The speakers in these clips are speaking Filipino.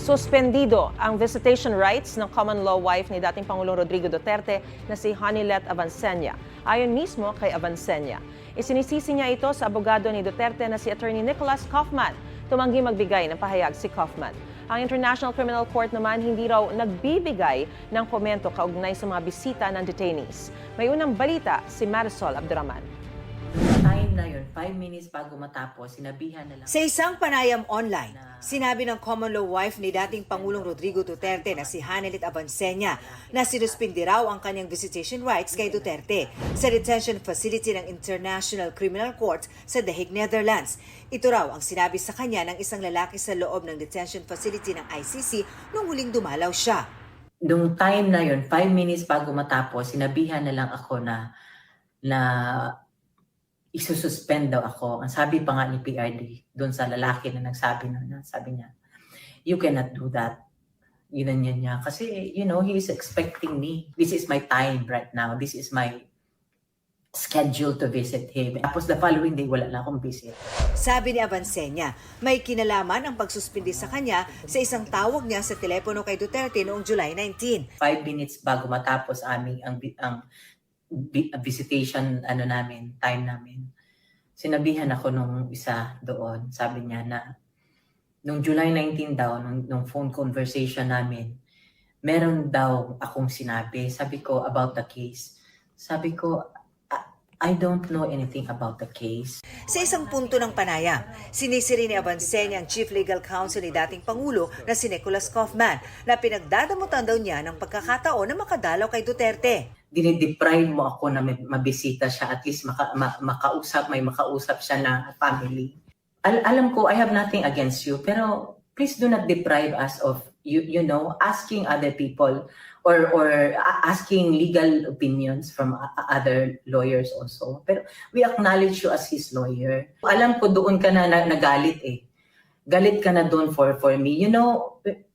Suspendido ang visitation rights ng common law wife ni dating Pangulong Rodrigo Duterte na si Hanilet Avancenia. Ayon mismo kay Avancenia, isinisisi niya ito sa abogado ni Duterte na si Attorney Nicholas Kaufman. Tumanggi magbigay ng pahayag si Kaufman. Ang International Criminal Court naman hindi raw nagbibigay ng komento kaugnay sa mga bisita ng detainees. May unang balita si Marisol Abduraman. Time na yun, 5 minutes bago matapos, sinabihan na lang. Sa isang panayam online, sinabi ng common law wife ni dating Pangulong Rodrigo Duterte na si Hanilet Avancenia na sinuspindi raw ang kanyang visitation rights kay Duterte sa detention facility ng International Criminal Court sa The Hague, Netherlands. Ito raw ang sinabi sa kanya ng isang lalaki sa loob ng detention facility ng ICC nung huling dumalaw siya. Nung time na yun, 5 minutes bago matapos, sinabihan na lang ako na isususpend daw ako. Ang sabi pa nga ni PRD doon sa lalaki na nagsabi na, sabi niya, you cannot do that. Yun niya. Kasi, he is expecting me. This is my time right now. This is my schedule to visit him. Tapos the following day, wala na akong visit. Sabi ni Avancenia, may kinalaman ang pagsuspindi sa kanya sa isang tawag niya sa telepono kay Duterte noong July 19. 5 minutes bago matapos ang visitation time namin. Sinabihan ako nung isa doon, sabi niya na nung July 19 daw, nung phone conversation namin, meron daw akong sinabi. Sabi ko about the case. Sabi ko, I don't know anything about the case. Sa isang punto ng panayam, sinisiri ni Avancenia ang Chief Legal Counsel ni dating Pangulo na si Nicholas Kaufman na pinagdadamutan daw niya ng pagkakataon na makadalaw kay Duterte. Dinideprive mo ako na mabisita siya, at least may makausap siya na family. Alam ko, I have nothing against you, pero please do not deprive us of, asking other people or asking legal opinions from other lawyers also. Pero we acknowledge you as his lawyer. Alam ko doon ka na nagalit eh. Galit ka na doon for me.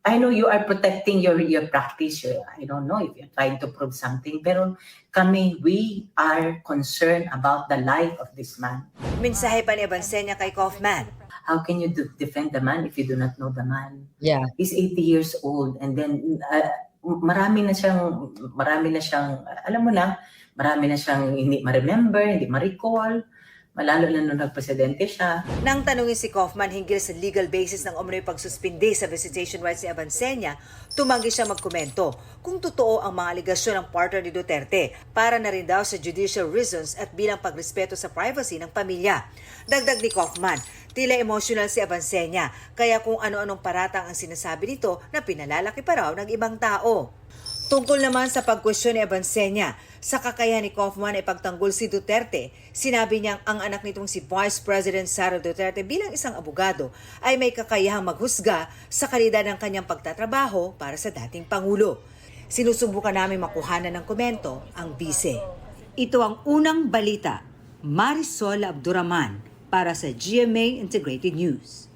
I know you are protecting your practice. I don't know if you're trying to prove something. Pero kami, we are concerned about the life of this man. Mensahe pa ni Avancenia kay Kaufman. How can you defend the man if you do not know the man? Yeah. He's 80 years old, and then marami na siyang, alam mo na, marami na siyang hindi ma-remember, hindi ma-recall. Malalo na nung nagpresidente siya. Nang tanungin si Kaufman hinggil sa legal basis ng umano'y pagsuspindi sa visitation rights ni Avancenia, tumanggi siya magkomento kung totoo ang mga aligasyon ng partner ni Duterte para na rin daw sa judicial reasons at bilang pagrespeto sa privacy ng pamilya. Dagdag ni Kaufman, tila emotional si Avancenia, kaya kung ano-anong paratang ang sinasabi nito na pinalalaki pa raw ng ibang tao. Tungkol naman sa pagkwestiyon ni Avancenia, sa kakayahan ni Kaufman ay pagtanggol si Duterte, sinabi niyang ang anak nitong si Vice President Sara Duterte bilang isang abogado ay may kakayahang maghusga sa kalidad ng kanyang pagtatrabaho para sa dating Pangulo. Sinusubukan namin makuhanan ng komento ang bise. Ito ang unang balita. Marisol Abduraman para sa GMA Integrated News.